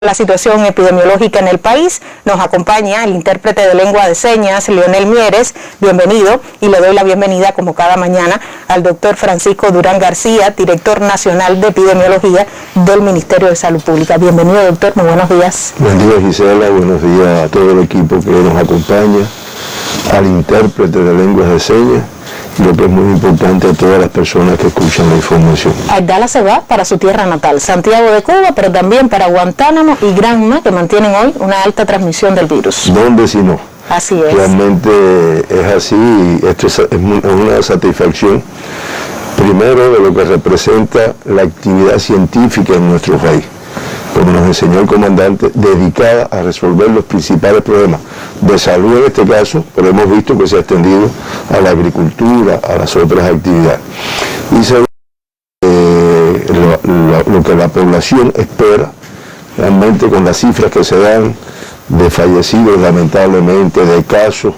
La situación epidemiológica en el país. Nos acompaña el intérprete de lengua de señas, Leonel Mieres. Bienvenido, y le doy la bienvenida, como cada mañana, al doctor Francisco Durán García, director nacional de epidemiología del Ministerio de Salud Pública. Bienvenido, doctor, muy buenos días. Buen día, Gisela, buenos días a todo el equipo que nos acompaña, al intérprete de lenguas de señas, y lo que es muy importante, a todas las personas que escuchan la información. Abdala se va para su tierra natal, Santiago de Cuba, pero también para Guantánamo y Granma, que mantienen hoy una alta transmisión del virus. ¿Dónde si no? Así es. Realmente es así, y esto es una satisfacción, primero, de lo que representa la actividad científica en nuestro país, como nos enseñó el comandante, dedicada a resolver los principales problemas de salud en este caso, pero hemos visto que se ha extendido a la agricultura, a las otras actividades. Y segundo, lo que la población espera, realmente con las cifras que se dan de fallecidos, lamentablemente, de casos,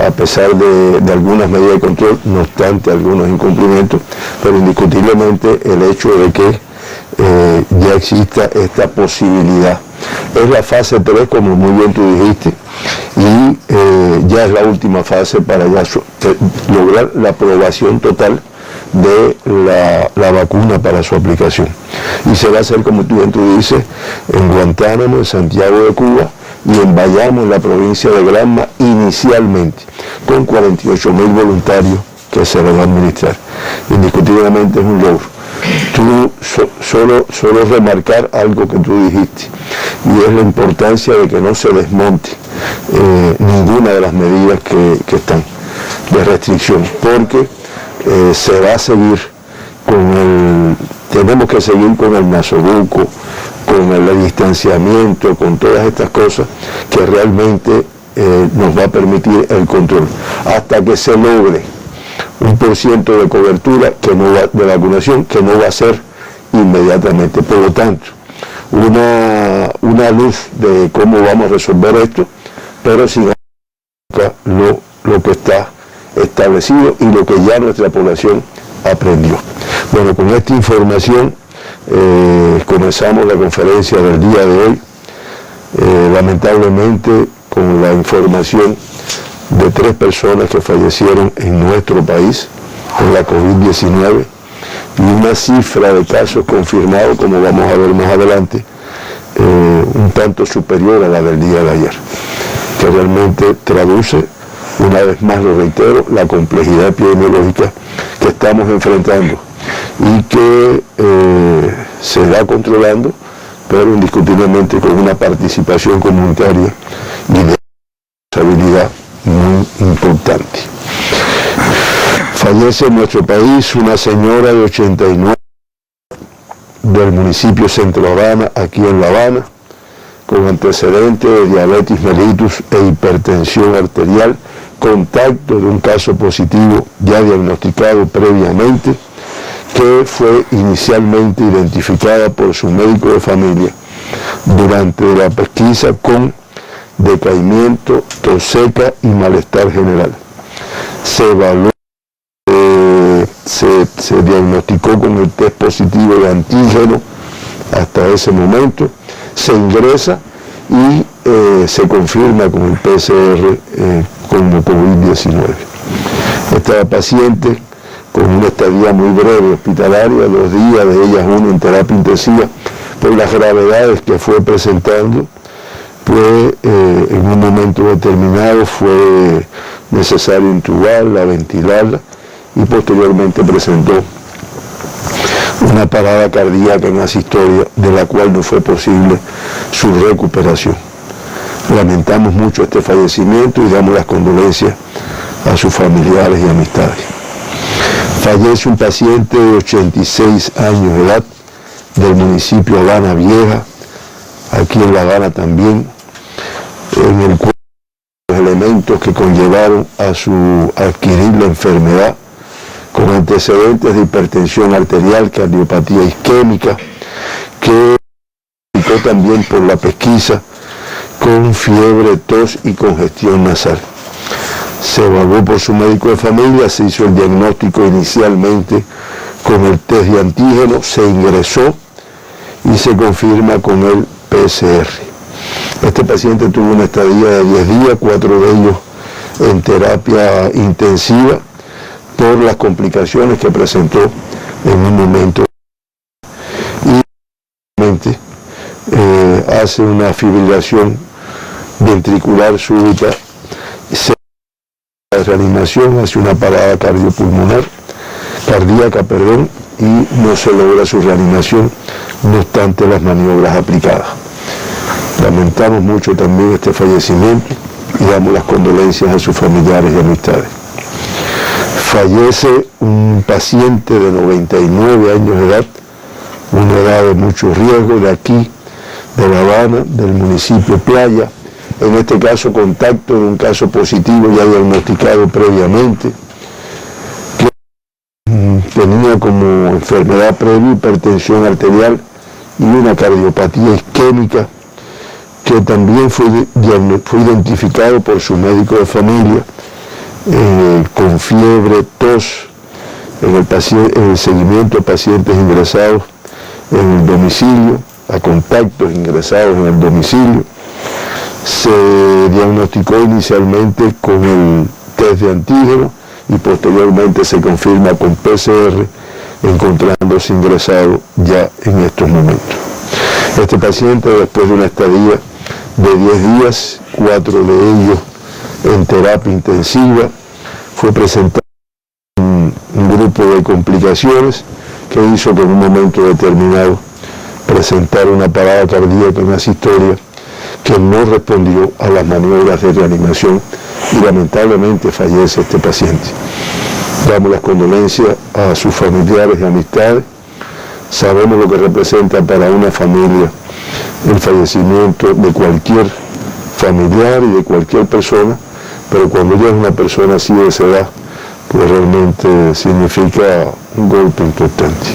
a pesar de algunas medidas de control, no obstante algunos incumplimientos, pero indiscutiblemente el hecho de que ya exista esta posibilidad. Es la fase 3, como muy bien tú dijiste, y ya es la última fase para ya lograr la aprobación total de la vacuna para su aplicación. Y se va a hacer, como tú bien tú dices, en Guantánamo, en Santiago de Cuba, y en Bayamo, en la provincia de Granma, inicialmente, con 48.000 voluntarios que se les va a administrar. Indiscutiblemente es un logro. Tú solo remarcar algo que tú dijiste, y es la importancia de que no se desmonte ninguna de las medidas que están de restricción, porque se va a seguir tenemos que seguir con el nasobuco, con el distanciamiento, con todas estas cosas que realmente nos va a permitir el control, hasta que se logre un % de cobertura de vacunación, que no va a ser inmediatamente. Por lo tanto, una luz de cómo vamos a resolver esto, pero sin lo que está establecido y lo que ya nuestra población aprendió. Bueno, con esta información comenzamos la conferencia del día de hoy, lamentablemente con la información de 3 personas que fallecieron en nuestro país con la COVID-19 y una cifra de casos confirmados, como vamos a ver más adelante, un tanto superior a la del día de ayer, que realmente traduce, una vez más lo reitero, la complejidad epidemiológica que estamos enfrentando y que se va controlando, pero indiscutiblemente con una participación comunitaria y de responsabilidad muy importante. Fallece en nuestro país una señora de 89 del municipio Centro Habana, aquí en La Habana, con antecedentes de diabetes mellitus e hipertensión arterial, contacto de un caso positivo ya diagnosticado previamente, que fue inicialmente identificada por su médico de familia durante la pesquisa con decaimiento, tos seca y malestar general. Se evaluó, se diagnosticó con el test positivo de antígeno hasta ese momento, se ingresa y se confirma con el PCR como COVID-19. Esta paciente, con una estadía muy breve hospitalaria, 2 días, de ellas 1 en terapia intensiva, por las gravedades que fue presentando, pues en un momento determinado fue necesario intubarla, ventilarla, y posteriormente presentó una parada cardíaca en asistolia, de la cual no fue posible su recuperación. Lamentamos mucho este fallecimiento y damos las condolencias a sus familiares y amistades. Fallece un paciente de 86 años de edad del municipio Habana Vieja, aquí en La Habana también, en el cual los elementos que conllevaron a adquirir la enfermedad, con antecedentes de hipertensión arterial, cardiopatía isquémica, que también por la pesquisa, con fiebre, tos y congestión nasal. Se evaluó por su médico de familia, se hizo el diagnóstico inicialmente con el test de antígeno, se ingresó y se confirma con el PCR. Este paciente tuvo una estadía de 10 días, 4 de ellos en terapia intensiva por las complicaciones que presentó en un momento. Y hace una fibrilación ventricular súbita, de reanimación, hace una parada cardíaca, y no se logra su reanimación, no obstante las maniobras aplicadas. Lamentamos mucho también este fallecimiento y damos las condolencias a sus familiares y amistades. Fallece un paciente de 99 años de edad, una edad de mucho riesgo, de aquí, de La Habana, del municipio Playa, en este caso contacto de un caso positivo ya diagnosticado previamente, que tenía como enfermedad previa hipertensión arterial y una cardiopatía isquémica, que también fue identificado por su médico de familia con fiebre, tos, en el seguimiento de pacientes ingresados en el domicilio, a contactos ingresados en el domicilio. Se diagnosticó inicialmente con el test de antígeno y posteriormente se confirma con PCR, encontrándose ingresado ya en estos momentos. Este paciente, después de una estadía de 10 días, 4 de ellos en terapia intensiva, fue presentado un grupo de complicaciones que hizo que en un momento determinado presentara una parada cardíaca en las historias que no respondió a las maniobras de reanimación y lamentablemente fallece este paciente. Damos las condolencias a sus familiares y amistades. Sabemos lo que representa para una familia el fallecimiento de cualquier familiar y de cualquier persona, pero cuando ya es una persona así de esa edad, pues realmente significa un golpe importante.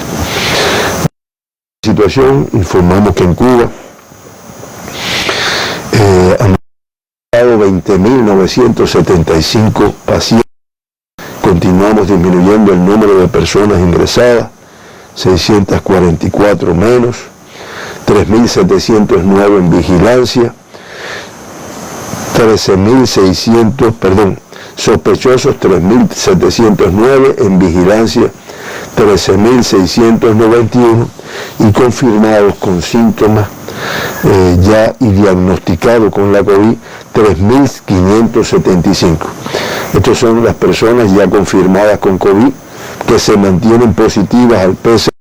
Situación, informamos que en Cuba han dado 20.975 pacientes. Continuamos disminuyendo el número de personas ingresadas, 644 menos, 3.709 en vigilancia, sospechosos 3.709, en vigilancia 13.691 y confirmados con síntomas ya y diagnosticados con la COVID 3.575. Estas son las personas ya confirmadas con COVID que se mantienen positivas al PCR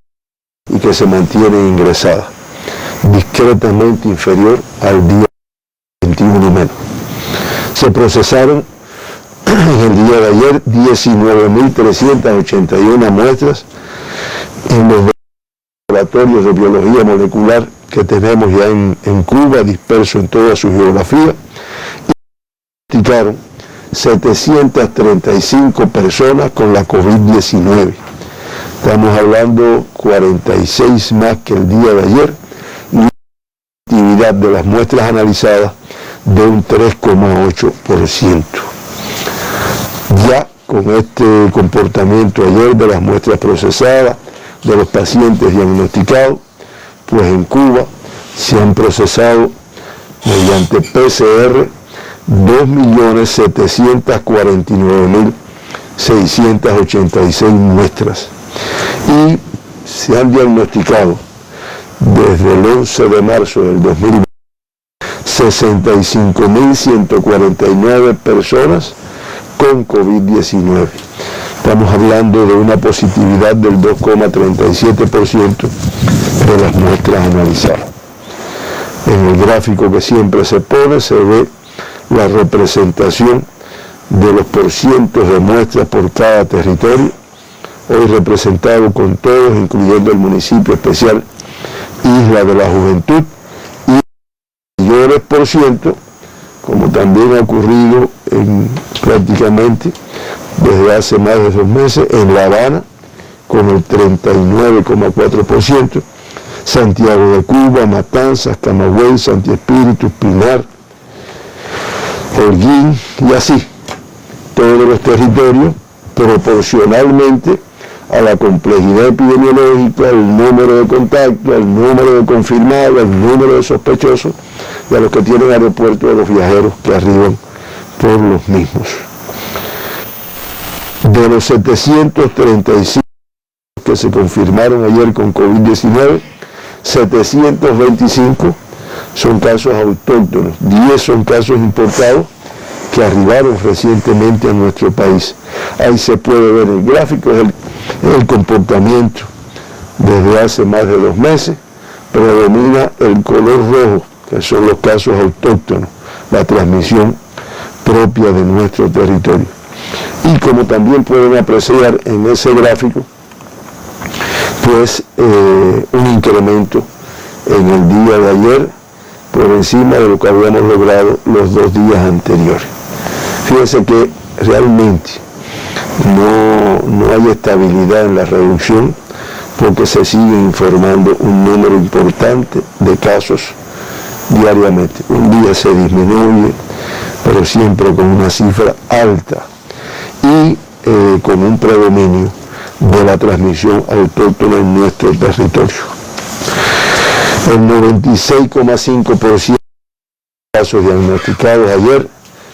y que se mantienen ingresadas, discretamente inferior al día 21 menos. Se procesaron en el día de ayer 19.381 muestras en los laboratorios de biología molecular que tenemos ya en Cuba, dispersos en toda su geografía, y diagnosticaron 735 personas con la COVID-19. Estamos hablando 46 más que el día de ayer, y una actividad de las muestras analizadas de un 3,8%. Ya con este comportamiento ayer de las muestras procesadas, de los pacientes diagnosticados, pues en Cuba se han procesado mediante PCR 2.749.686 muestras y se han diagnosticado desde el 11 de marzo del 2020 65.149 personas con COVID-19. Estamos hablando de una positividad del 2,37% de las muestras analizadas. En el gráfico que siempre se pone se ve la representación de los porcientos de muestras por cada territorio, hoy representado con todos, incluyendo el municipio especial Isla de la Juventud, y mayores por ciento, como también ha ocurrido prácticamente desde hace más de 2 meses, en La Habana, con el 39,4%, Santiago de Cuba, Matanzas, Camagüey, Santi Espíritu, Pinar, Holguín y así, todos los territorios proporcionalmente a la complejidad epidemiológica, al número de contactos, al número de confirmados, al número de sospechosos y a los que tienen aeropuertos, a los viajeros que arriban por los mismos. De los 735 que se confirmaron ayer con COVID-19, 725 son casos autóctonos, 10 son casos importados que arribaron recientemente a nuestro país. Ahí se puede ver el gráfico, es el comportamiento desde hace más de 2 meses. Predomina el color rojo, que son los casos autóctonos, la transmisión propia de nuestro territorio. Y como también pueden apreciar en ese gráfico, pues un incremento en el día de ayer por encima de lo que habíamos logrado los 2 días anteriores. Fíjense que realmente no hay estabilidad en la reducción porque se sigue informando un número importante de casos diariamente. Un día se disminuye, pero siempre con una cifra alta y con un predominio de la transmisión autóctona en nuestro territorio. El 96,5% de casos diagnosticados ayer,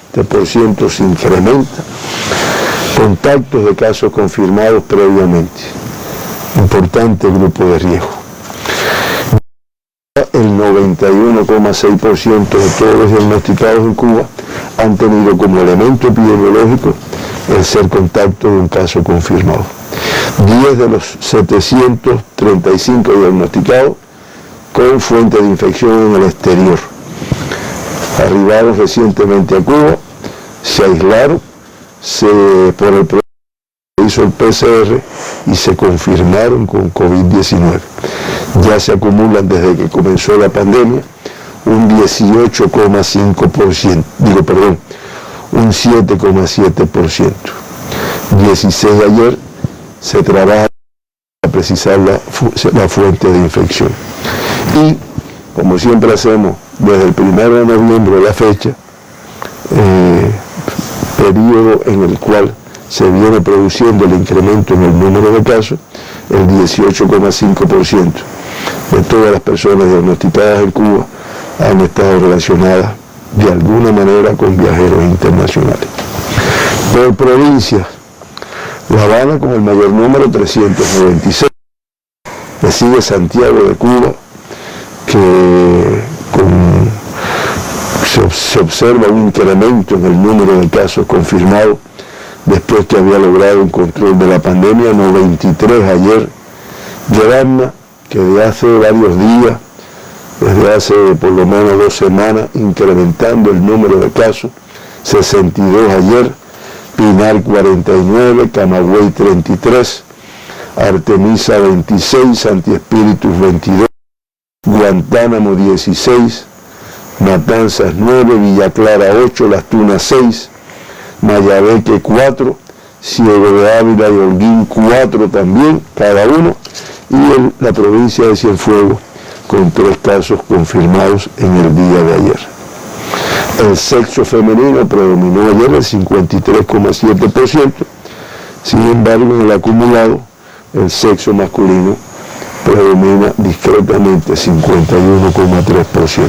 este por ciento se incrementa. Contactos de casos confirmados previamente. Importante grupo de riesgo. El 91,6% de todos los diagnosticados en Cuba han tenido como elemento epidemiológico el ser contacto de un caso confirmado. 10 de los 735 diagnosticados con fuente de infección en el exterior. Arribaron recientemente a Cuba, se aislaron por el proceso que hizo el PCR y se confirmaron con COVID-19. Ya se acumulan desde que comenzó la pandemia un 18,5%, un 7,7%. 16 ayer se trabaja para precisar la fuente de infección. Y, como siempre hacemos, desde el 1 de noviembre, la fecha, periodo en el cual se viene produciendo el incremento en el número de casos, el 18,5% de todas las personas diagnosticadas en Cuba han estado relacionadas de alguna manera con viajeros internacionales. Por provincia, La Habana con el mayor número, 396. Le sigue Santiago de Cuba, que se observa un incremento en el número de casos confirmados después que había logrado un control de la pandemia, 93 ayer. Yerana, que de hace varios días, desde hace por lo menos 2 semanas, incrementando el número de casos, 62 ayer. Pinar 49, Camagüey 33, Artemisa 26, Santi Espíritus 22, Guantánamo 16, Matanzas 9, Villa Clara 8, Las Tunas 6, Mayabeque 4, Ciego de Ávila y Holguín 4 también, cada uno, y la provincia de Cienfuegos con 3 casos confirmados en el día de ayer. El sexo femenino predominó ayer el 53,7%, sin embargo en el acumulado el sexo masculino predomina discretamente 51,3%.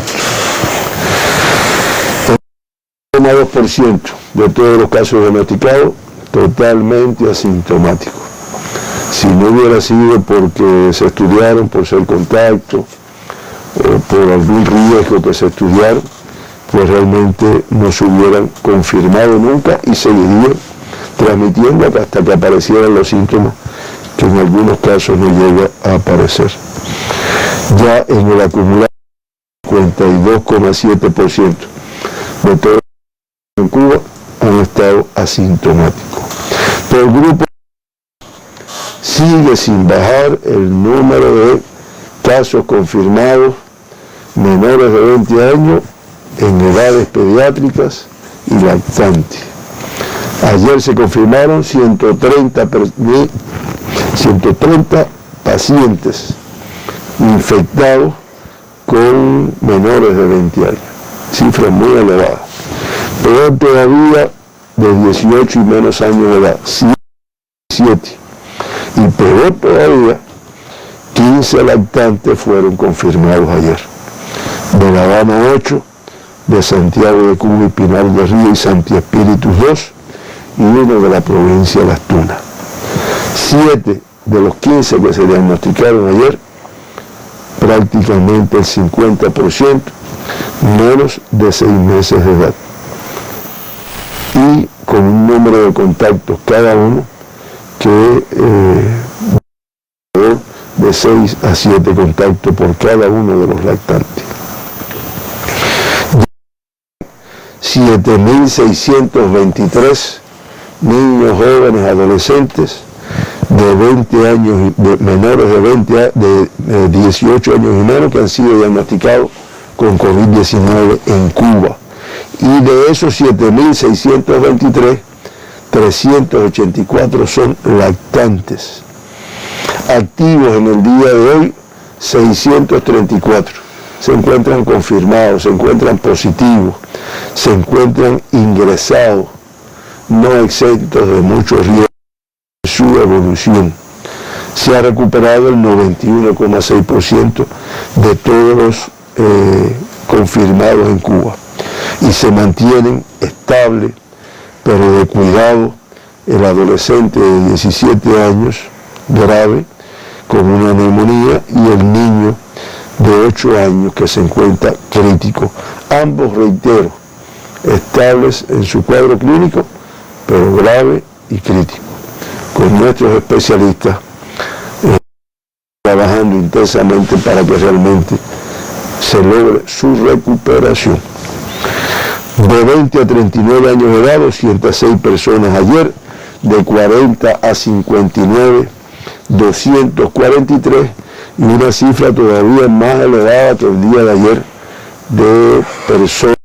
El 2% de todos los casos diagnosticados totalmente asintomáticos. Si no hubiera sido porque se estudiaron por ser contacto o por algún riesgo que se estudiaron, pues realmente no se hubieran confirmado nunca y seguirían transmitiendo hasta que aparecieran los síntomas, que en algunos casos no llega a aparecer. Ya en el acumulado, 52,7% de todos en Cuba han estado asintomáticos. Por grupo, sigue sin bajar el número de casos confirmados menores de 20 años en edades pediátricas y lactantes. Ayer se confirmaron 130 pacientes infectados con menores de 20 años, cifra muy elevada. Peor todavía de 18 y menos años de edad, 7. Y peor todavía, 15 lactantes fueron confirmados ayer. De La Habana 8, de Santiago de Cuba y Pinar del Río y Santi Espíritus 2, y uno de la provincia de Las Tunas. 7 de los 15 que se diagnosticaron ayer, prácticamente el 50%, menos de 6 meses de edad. Y con un número de contactos cada uno que de 6 a 7 contactos por cada uno de los lactantes. 7.623 niños, jóvenes, adolescentes de 20 años, menores de 18 años y menos que han sido diagnosticados con COVID-19 en Cuba. Y de esos 7.623, 384 son lactantes. Activos en el día de hoy, 634. Se encuentran confirmados, se encuentran positivos, se encuentran ingresados, no exentos de muchos riesgos de su evolución. Se ha recuperado el 91,6% de todos los confirmados en Cuba y se mantienen estables, pero de cuidado, el adolescente de 17 años grave con una neumonía y el niño de 8 años que se encuentra crítico. Ambos, reitero, estables en su cuadro clínico, pero grave y crítico. Con nuestros especialistas trabajando intensamente para que realmente se logre su recuperación. De 20 a 39 años de edad, 206 personas ayer, de 40 a 59, 243, y una cifra todavía más elevada que el día de ayer de personas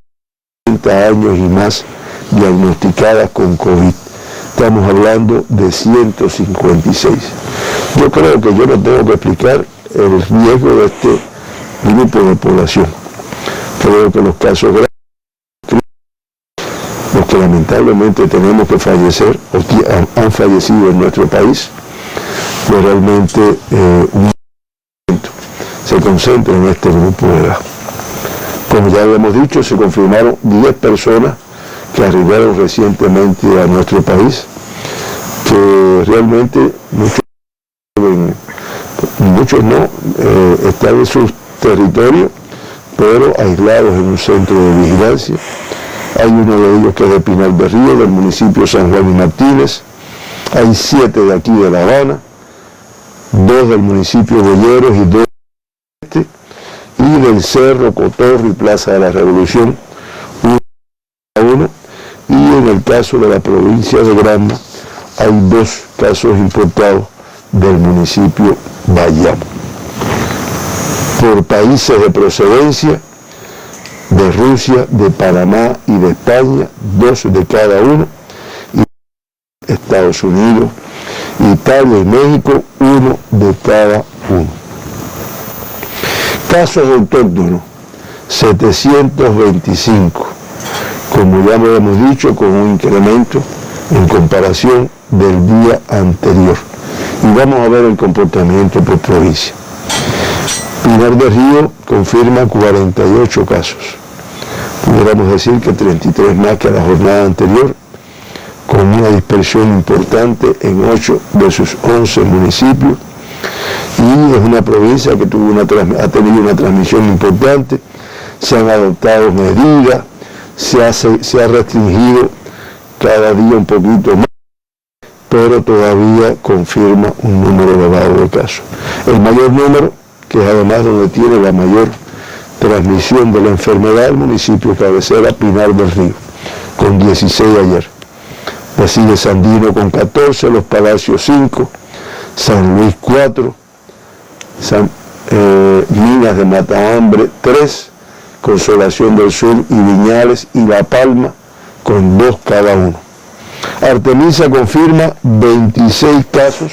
de 30 años y más diagnosticadas con COVID. Estamos hablando de 156. Yo creo que yo no tengo que explicar el riesgo de este grupo de población. Creo que los casos graves, los que lamentablemente tenemos que fallecer o que han fallecido en nuestro país, pues realmente se concentra en este grupo de edad. Como ya habíamos dicho, se confirmaron 10 personas que arribaron recientemente a nuestro país, que realmente muchos no están en sus territorios, pero aislados en un centro de vigilancia. Hay uno de ellos que es de Pinar del Río, del municipio San Juan y Martínez. Hay 7 de aquí de La Habana, 2 del municipio Boyeros y 2 del este, y del Cerro, Cotorro y Plaza de la Revolución, uno. Y en el caso de la provincia de Granma, hay 2 casos importados del municipio Bayamo. Por países de procedencia, de Rusia, de Panamá y de España, 2 de cada uno, y Estados Unidos, Italia y México, 1 de cada uno. Casos autóctonos, 725, como ya lo hemos dicho, con un incremento en comparación del día anterior. Y vamos a ver el comportamiento por provincia. Pinar del Río confirma 48 casos. Pudiéramos decir que 33 más que la jornada anterior, con una dispersión importante en 8 de sus 11 municipios. Y es una provincia que ha tenido una transmisión importante. Se han adoptado medidas, se ha restringido cada día un poquito más, pero todavía confirma un número elevado de casos. El mayor número, que es además donde tiene la mayor transmisión de la enfermedad, el municipio cabecera Pinar del Río, con 16 ayer. Le sigue Sandino con 14, Los Palacios 5, San Luis 4, Minas de Matahambre 3, Consolación del Sur y Viñales y La Palma con 2 cada uno. Artemisa confirma 26 casos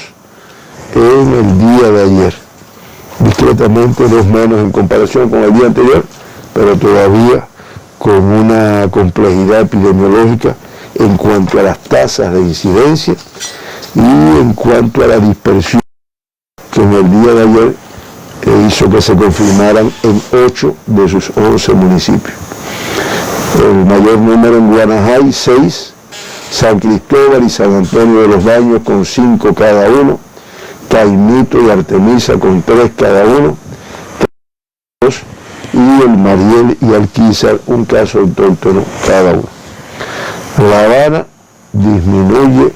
en el día de ayer, discretamente 2 menos en comparación con el día anterior, pero todavía con una complejidad epidemiológica en cuanto a las tasas de incidencia Y en cuanto a la dispersión, que en el día de ayer hizo que se confirmaran en 8 de sus 11 municipios. El mayor número en Guanajay, 6, San Cristóbal y San Antonio de los Baños con 5 cada uno, Caimito y Artemisa con 3 cada uno, y el Mariel y Alquizar un caso autóctono cada uno. La Habana disminuye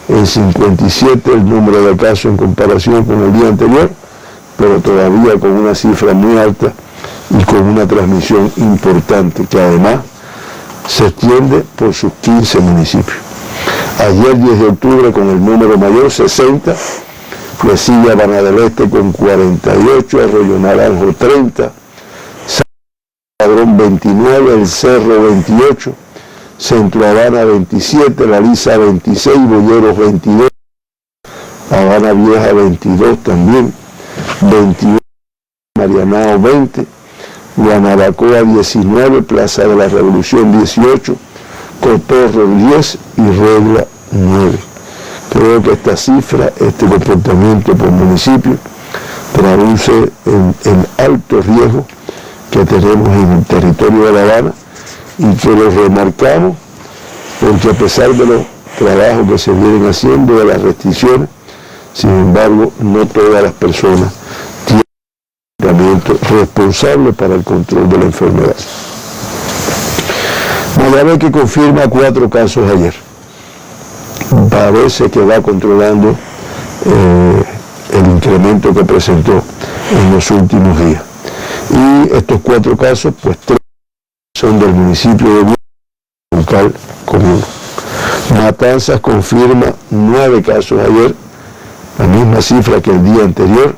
en 57 el número de casos en comparación con el día anterior, pero todavía con una cifra muy alta y con una transmisión importante que además se extiende por sus 15 municipios. Ayer 10 de octubre con el número mayor 60, le sigue Habana del Este con 48, Arroyo Naranjo 30, San Padrón 29, El Cerro 28, Centro Habana 27, La Lisa 26, Boyeros 22, Habana Vieja 22 también, 21, Marianao 20, Guanabacoa 19, Plaza de la Revolución 18, Cotorro 10 y Regla 9. Creo que esta cifra, este comportamiento por municipio, traduce en alto riesgo que tenemos en el territorio de La Habana y que lo remarcamos porque a pesar de los trabajos que se vienen haciendo, de las restricciones, sin embargo, no todas las personas tienen un comportamiento responsable para el control de la enfermedad. Miami que confirma 4 casos ayer. Parece que va controlando el incremento que presentó en los últimos días. Y estos 4 casos, pues 3 son del municipio de local común. Matanzas confirma 9 casos ayer, la misma cifra que el día anterior.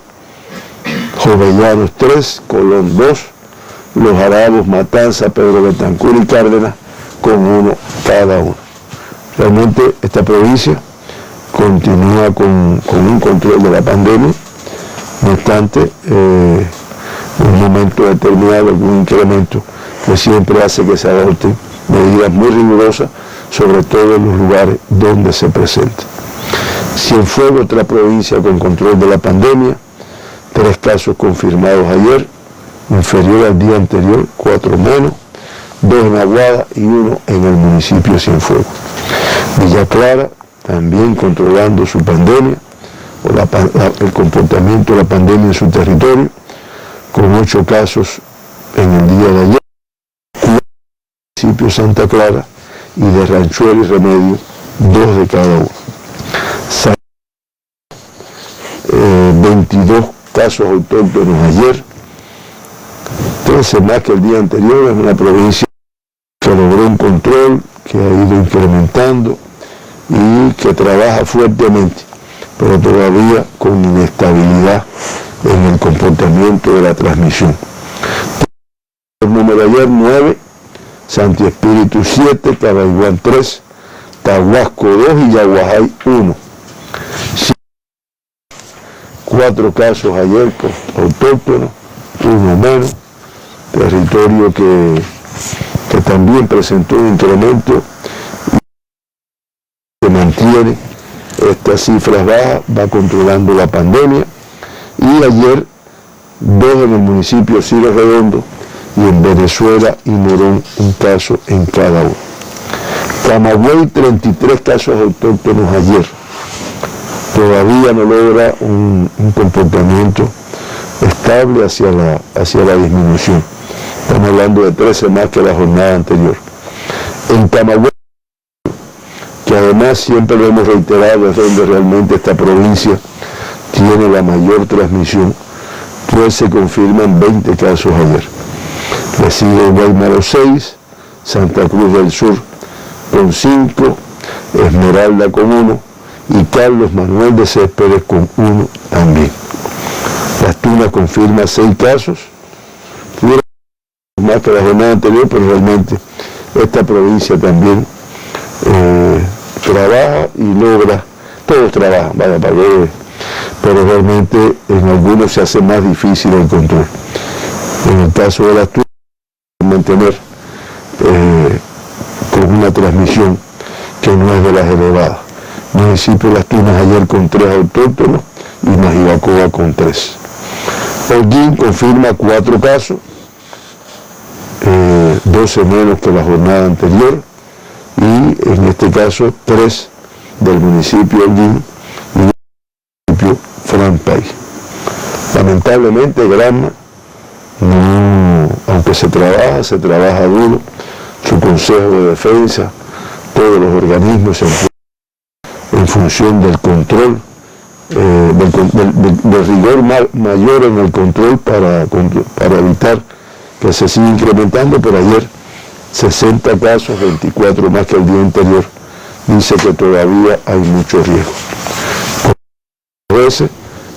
Jovellanos 3, Colón 2, Los Arabos, Matanzas, Pedro Betancur y Cárdenas con 1 cada uno. Realmente esta provincia continúa con un control de la pandemia, no obstante, en un momento determinado, algún incremento que siempre hace que se adopten medidas muy rigurosas, sobre todo en los lugares donde se presenta. Cienfuegos, otra provincia con control de la pandemia, 3 casos confirmados ayer, inferior al día anterior, 4 menos, 2 en Aguada y 1 en el municipio de Cienfuegos. Villa Clara, también controlando su pandemia, o el comportamiento de la pandemia en su territorio, con 8 casos en el día de ayer, 4 en el municipio de Santa Clara, y de Ranchuelo y Remedio, 2 de cada uno. 22 casos autóctonos ayer, 13 más que el día anterior, en una provincia que logró un control, que ha ido incrementando y que trabaja fuertemente, pero todavía con inestabilidad en el comportamiento de la transmisión. El número ayer 9, Santi Espíritu 7, Cabaiguán 3, Tahuasco 2 y Yaguajay 1. 4 casos ayer autóctonos, 1 menos, territorio que también presentó un incremento y se mantiene estas cifras bajas, va controlando la pandemia. Y ayer 2 en el municipio de Cielo Redondo y en Venezuela y Morón un caso en cada uno. Camagüey 33 casos autóctonos ayer. Todavía no logra un comportamiento estable hacia la disminución. Estamos hablando de 13 más que la jornada anterior. En Camagüey, que además siempre lo hemos reiterado, es donde realmente esta provincia tiene la mayor transmisión, pues se confirman 20 casos ayer. Le sigue Guaymaro 6, Santa Cruz del Sur con 5, Esmeralda con 1 y Carlos Manuel de Céspedes con 1 también. Las Tunas confirma 6 casos, más que la jornada anterior, pero realmente esta provincia también trabaja y logra, todos trabajan, pero realmente en algunos se hace más difícil el control. En el caso de las Tunas, mantener con una transmisión que no es de las elevadas. municipio de Las Tunas ayer con 3 autóctonos y Majibacoa con 3. Holguín confirma 4 casos, 12 menos que la jornada anterior, y en este caso 3 del municipio de Holguín y del municipio Fran Pay. Lamentablemente Granma, aunque se trabaja duro, su Consejo de Defensa, todos los organismos en función del control, del rigor mayor en el control para evitar que se siga incrementando, pero ayer 60 casos, 24 más que el día anterior, dice que todavía hay mucho riesgo.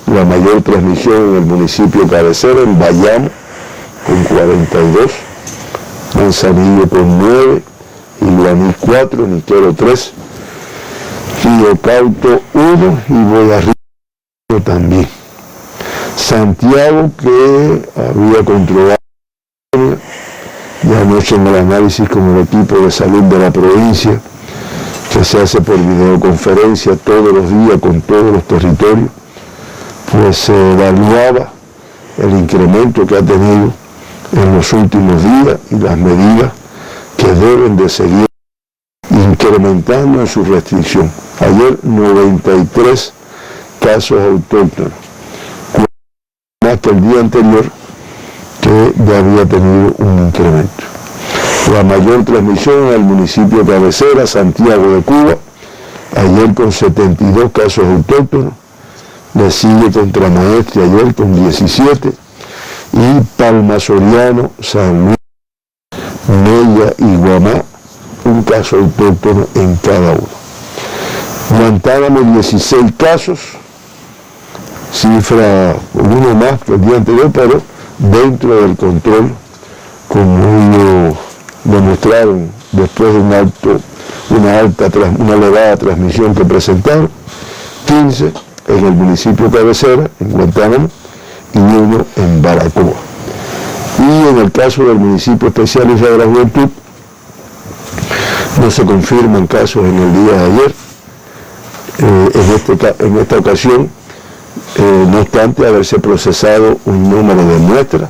La mayor transmisión en el municipio cabecera, en Bayamo, con 42, Manzanillo con 9, Iguaní 4, Niquero 3, Río Cauto 1 y Boyarrico también. Santiago, que había controlado ya anoche en el análisis con el equipo de salud de la provincia, que se hace por videoconferencia todos los días con todos los territorios, pues se evaluaba el incremento que ha tenido en los últimos días y las medidas que deben de seguir incrementando en su restricción. Ayer 93 casos autóctonos, más que el día anterior, que ya había tenido un incremento. La mayor transmisión en el municipio cabecera, Santiago de Cuba, ayer con 72 casos autóctonos, le sigue Contramaestre ayer con 17, y Palma Soriano, San Luis, Mella y Guamá, un caso autóctono en cada uno. Guantánamo 16 casos, cifra uno más que el día anterior, pero dentro del control, como ellos demostraron después de una elevada transmisión que presentaron. 15 en el municipio cabecera, en Guantánamo, y 1 en Baracoa. Y en el caso del municipio especial Isla de la Juventud, no se confirman casos en el día de ayer. En esta ocasión, no obstante haberse procesado un número de muestras,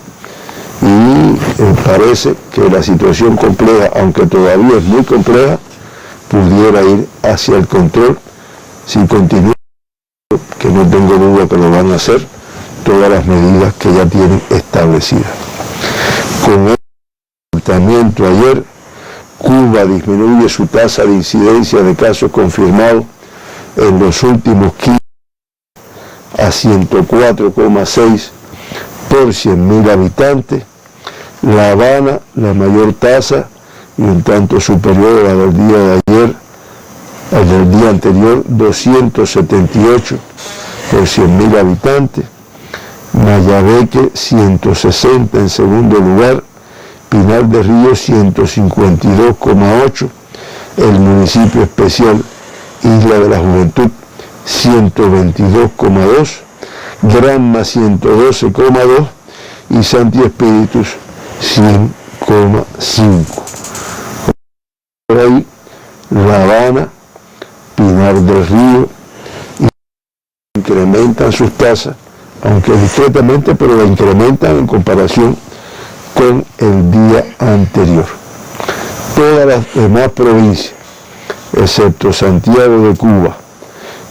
y parece que la situación compleja, aunque todavía es muy compleja, pudiera ir hacia el control si continúa, que no tengo duda que lo van a hacer, todas las medidas que ya tienen establecidas. Con el comportamiento ayer, Cuba disminuye su tasa de incidencia de casos confirmados en los últimos 15 a 104,6 por 100.000 habitantes. La Habana, la mayor tasa, y un tanto superior a la del día de ayer, al del día anterior, 278 por 100.000 habitantes. Mayabeque, 160 en segundo lugar. Pinar de Río, 152,8. El municipio especial Isla de la Juventud, 122,2. Granma, 112,2. Y Santi Espíritus, 100,5. Por ahí, La Habana, Pinar del Río, incrementan sus tasas, aunque discretamente, pero la incrementan en comparación con el día anterior. Todas las demás provincias, excepto Santiago de Cuba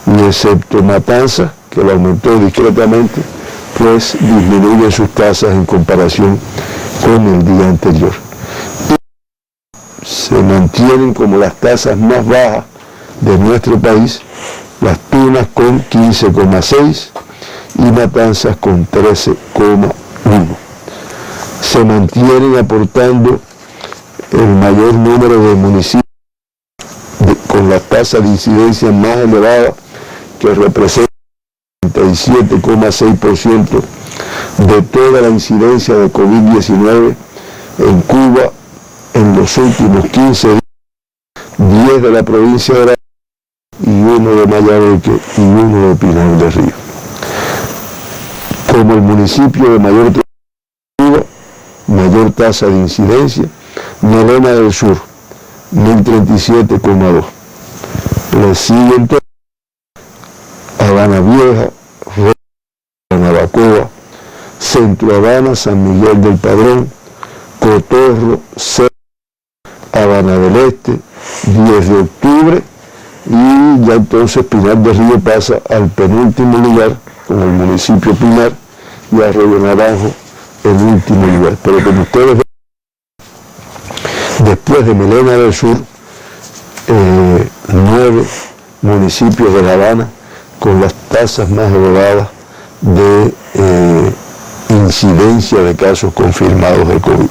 y excepto Matanzas, que lo aumentó discretamente, pues disminuyen sus tasas en comparación con el día anterior. Se mantienen como las tasas más bajas de nuestro país, Las Tunas con 15,6 y Matanzas con 13,1. Se mantienen aportando el mayor número de municipios con la tasa de incidencia más elevada, que representa el 37,6% de toda la incidencia de COVID-19 en Cuba en los últimos 15 días, 10 de la provincia de La y 1 de Mayabeque y 1 de Pinar del Río. Como el municipio de mayor tasa de incidencia, Melena del Sur, 1037,2. Le siguen Habana Vieja, Navacoa, Centro Habana, San Miguel del Padrón, Cotorro, Habana del Este, 10 de octubre, y ya entonces Pinar del Río pasa al penúltimo lugar con el municipio Pinar y Arroyo Naranjo el último lugar. Pero como ustedes ven, después de Melena del Sur, 9 municipios de La Habana con las tasas más elevadas de incidencia de casos confirmados de COVID.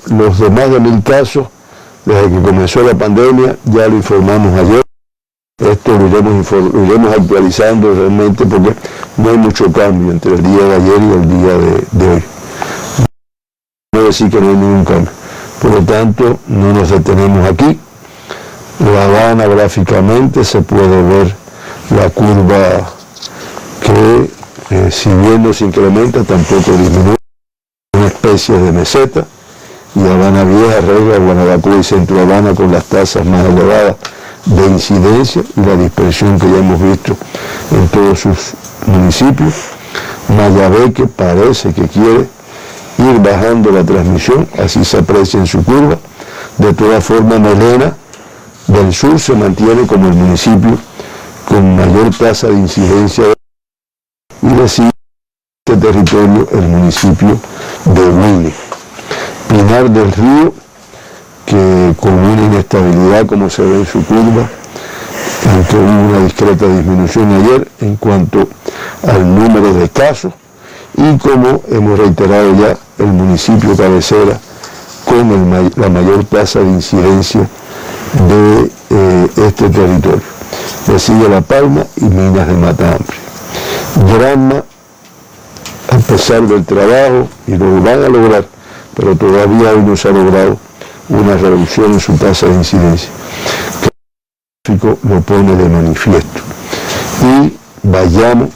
Los de más de 1000 casos, desde que comenzó la pandemia, ya lo informamos ayer. Esto lo iremos actualizando realmente porque no hay mucho cambio entre el día de ayer y el día de hoy. No decir que no hay ningún cambio. Por lo tanto, no nos detenemos aquí. La Habana gráficamente se puede ver la curva que si bien no se incrementa, tampoco disminuye, una especie de meseta, y Habana Vieja, Regla, Guanabacoa y Centro Habana con las tasas más elevadas de incidencia y la dispersión que ya hemos visto en todos sus municipios. Mayabeque parece que quiere ir bajando la transmisión, así se aprecia en su curva. De todas formas, Melena del Sur se mantiene como el municipio con mayor tasa de incidencia y le sigue este territorio el municipio de Huili. Pinar del Río, que con una inestabilidad como se ve en su curva, aunque hubo una discreta disminución ayer en cuanto al número de casos, y como hemos reiterado ya, el municipio cabecera con la mayor tasa de incidencia de este territorio. Le sigue La Palma y Minas de Matambre. Granma, a pesar del trabajo, y lo van a lograr, pero todavía hoy no se ha logrado una reducción en su tasa de incidencia. El gráfico lo pone de manifiesto. Y Bayamo,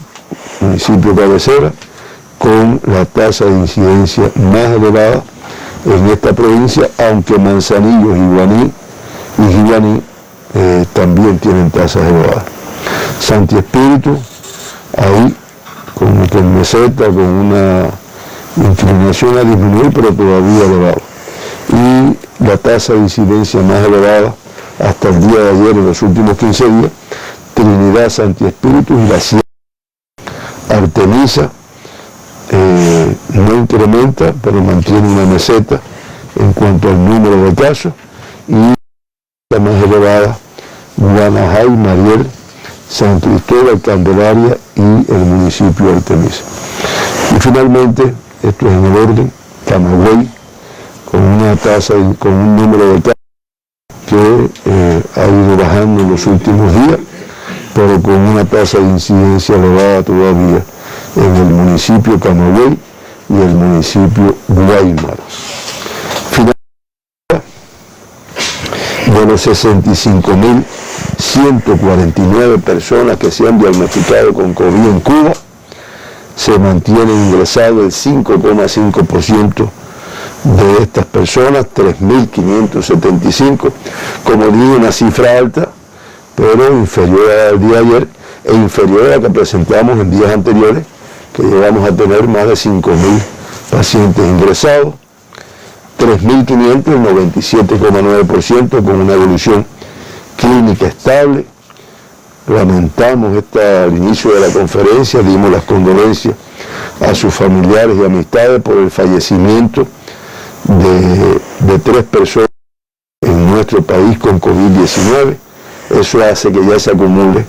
municipio cabecera, con la tasa de incidencia más elevada en esta provincia, aunque Manzanillo y Guibaní también tienen tasas elevadas. Santi Espíritu, ahí con meseta, con una inclinación a disminuir, pero todavía elevado. Y la tasa de incidencia más elevada hasta el día de ayer, en los últimos 15 días, Trinidad, Santi Espíritu y la Sierra. Artemisa no incrementa, pero mantiene una meseta en cuanto al número de casos, y la más elevada, Guanajay, Mariel, San Cristóbal, Candelaria y el municipio de Artemisa. Y finalmente, esto es en el orden, Camagüey, con una tasa, con un número de casos que ha ido bajando en los últimos días, pero con una tasa de incidencia elevada todavía en el municipio Camagüey y el municipio Guaymaro. De los 65.149 personas que se han diagnosticado con COVID en Cuba, se mantiene ingresado el 5,5% de estas personas, 3.575, como digo, una cifra alta, pero inferior al día de ayer e inferior a la que presentamos en días anteriores, que llegamos a tener más de 5.000 pacientes ingresados, 3.500, el 97,9%, con una evolución clínica estable. Lamentamos al inicio de la conferencia, dimos las condolencias a sus familiares y amistades por el fallecimiento de 3 personas en nuestro país con COVID-19. Eso hace que ya se acumule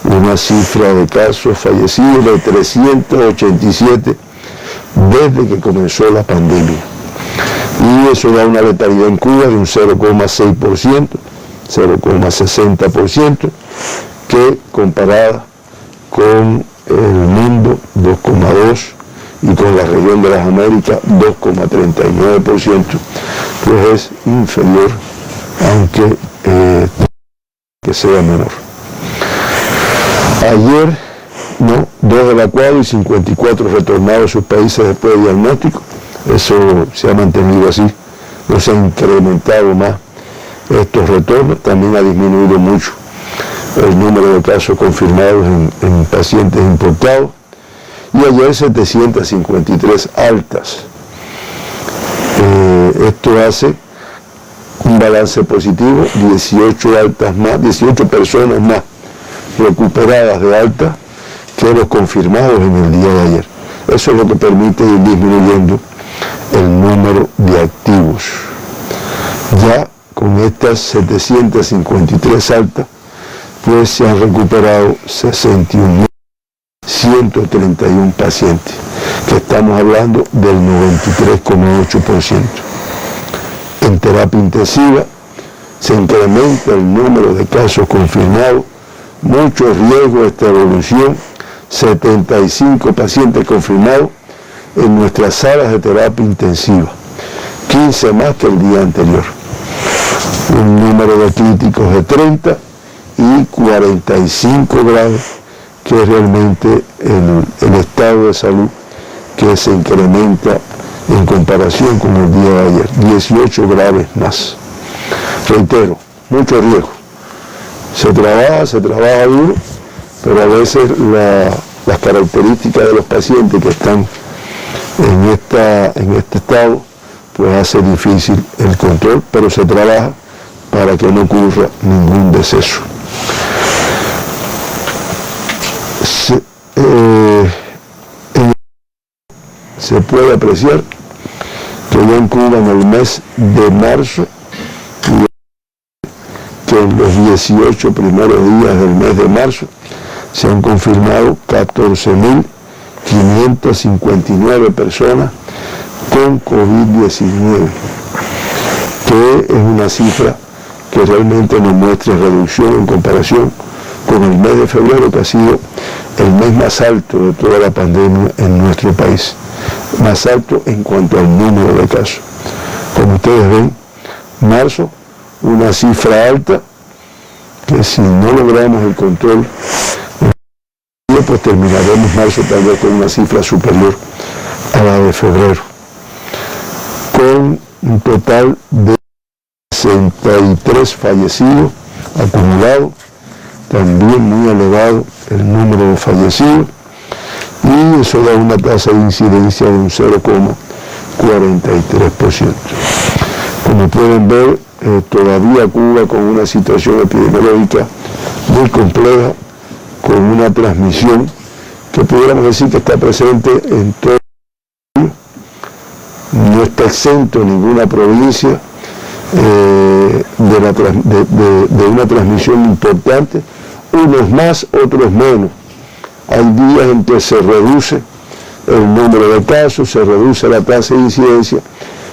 una cifra de casos fallecidos de 387 desde que comenzó la pandemia. Y eso da una letalidad en Cuba de un 0,6%, 0,60%, que comparada con el mundo, 2,2%, y con la región de las Américas, 2,39%, pues es inferior, aunque que sea menor. Ayer, 2 evacuados y 54 retornados a sus países después de diagnóstico. Eso se ha mantenido así, no se ha incrementado más estos retornos. También ha disminuido mucho el número de casos confirmados en pacientes importados, y ayer 753 altas. Esto hace un balance positivo, 18 altas más, 18 personas más recuperadas de alta que los confirmados en el día de ayer. Eso es lo que permite ir disminuyendo el número de activos. Ya con estas 753 altas, pues se han recuperado 61.131 pacientes, que estamos hablando del 93,8%. En terapia intensiva se incrementa el número de casos confirmados, mucho riesgo de esta evolución, 75 pacientes confirmados en nuestras salas de terapia intensiva, 15 más que el día anterior. Un número de críticos de 30 y 45 graves, que es realmente el estado de salud que se incrementa en comparación con el día de ayer, 18 graves más. Reitero, mucho riesgo. Se trabaja duro, pero a veces las características de los pacientes que están en este estado, pues hace difícil el control, pero se trabaja para que no ocurra ningún deceso. Se puede apreciar que ya en Cuba en el mes de marzo, que en los 18 primeros días del mes de marzo se han confirmado 14.559 personas con COVID-19, que es una cifra que realmente nos muestra reducción en comparación con el mes de febrero, que ha sido el mes más alto de toda la pandemia en nuestro país, más alto en cuanto al número de casos. Como ustedes ven, marzo, una cifra alta, que si no logramos el control, pues terminaremos marzo tal vez con una cifra superior a la de febrero, con un total de 63 fallecidos acumulados, también muy elevado el número de fallecidos, y eso da una tasa de incidencia de un 0,43%. Como pueden ver, todavía Cuba con una situación epidemiológica muy compleja, con una transmisión que pudiéramos decir que está presente en todo el país. No está exento ninguna provincia de una transmisión importante, unos más, otros menos. Hay días en que se reduce el número de casos, se reduce la tasa de incidencia,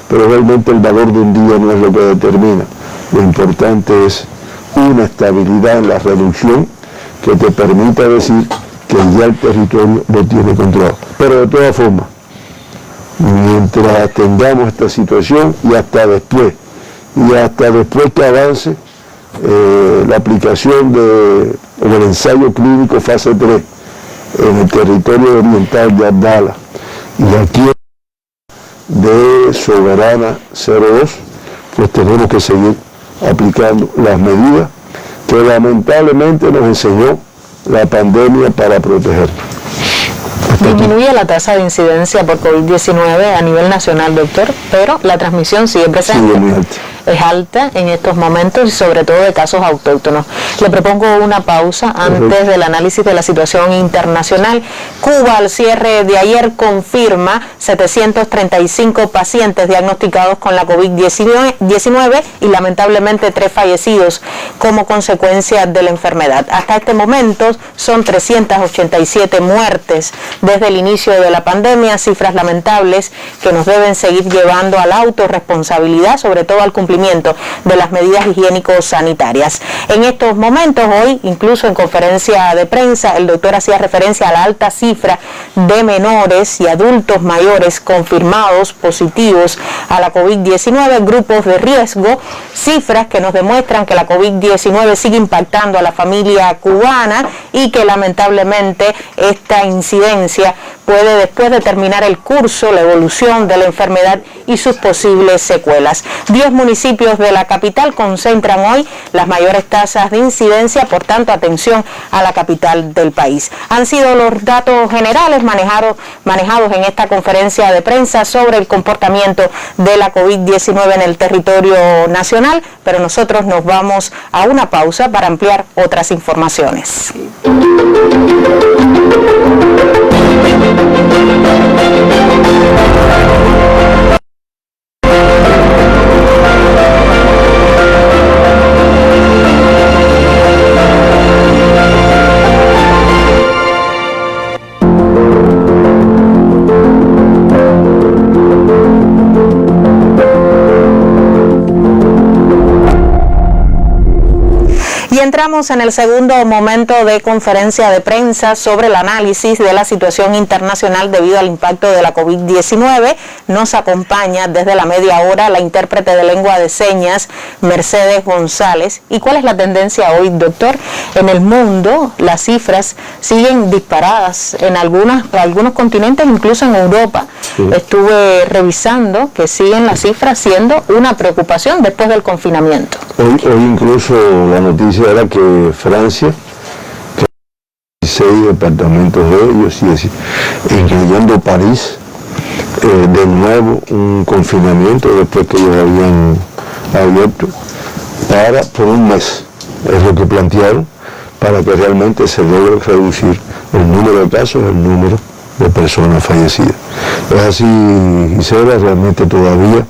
pero realmente el valor de un día no es lo que determina. Lo importante es una estabilidad en la reducción que te permita decir que ya el territorio lo tiene controlado. Pero de todas formas, mientras tengamos esta situación y hasta después que avance la aplicación del ensayo clínico fase 3 en el territorio oriental de Abdala y aquí de Soberana 02, pues tenemos que seguir aplicando las medidas que lamentablemente nos enseñó la pandemia para protegernos. Disminuye la tasa de incidencia por COVID-19 a nivel nacional, doctor, pero la transmisión sigue presente. Es alta en estos momentos y sobre todo de casos autóctonos. Le propongo una pausa antes del análisis de la situación internacional. Cuba al cierre de ayer confirma 735 pacientes diagnosticados con la COVID-19 y lamentablemente 3 fallecidos como consecuencia de la enfermedad. Hasta este momento son 387 muertes desde el inicio de la pandemia, cifras lamentables que nos deben seguir llevando a la autorresponsabilidad, sobre todo al cumplimiento de las medidas higiénico-sanitarias. En estos momentos, hoy, incluso en conferencia de prensa, el doctor hacía referencia a la alta cifra de menores y adultos mayores confirmados positivos a la COVID-19, grupos de riesgo, cifras que nos demuestran que la COVID-19 sigue impactando a la familia cubana y que lamentablemente esta incidencia puede después determinar el curso, la evolución de la enfermedad y sus posibles secuelas. 10 municipios municipios de la capital concentran hoy las mayores tasas de incidencia, por tanto, atención a la capital del país. Han sido los datos generales manejados en esta conferencia de prensa sobre el comportamiento de la COVID-19 en el territorio nacional, pero nosotros nos vamos a una pausa para ampliar otras informaciones. Entramos en el segundo momento de conferencia de prensa sobre el análisis de la situación internacional debido al impacto de la COVID-19. Nos acompaña desde la media hora la intérprete de lengua de señas, Mercedes González. ¿Y cuál es la tendencia hoy, doctor? En el mundo las cifras siguen disparadas en algunos continentes, incluso en Europa. Sí. Estuve revisando que siguen las cifras siendo una preocupación después del confinamiento. Hoy incluso la noticia era que Francia, 16 departamentos de ellos, incluyendo París, de nuevo un confinamiento después que ellos habían abierto por un mes, es lo que plantearon, para que realmente se logre reducir el número de casos, el número de personas fallecidas. Es así, Gisela, realmente todavía,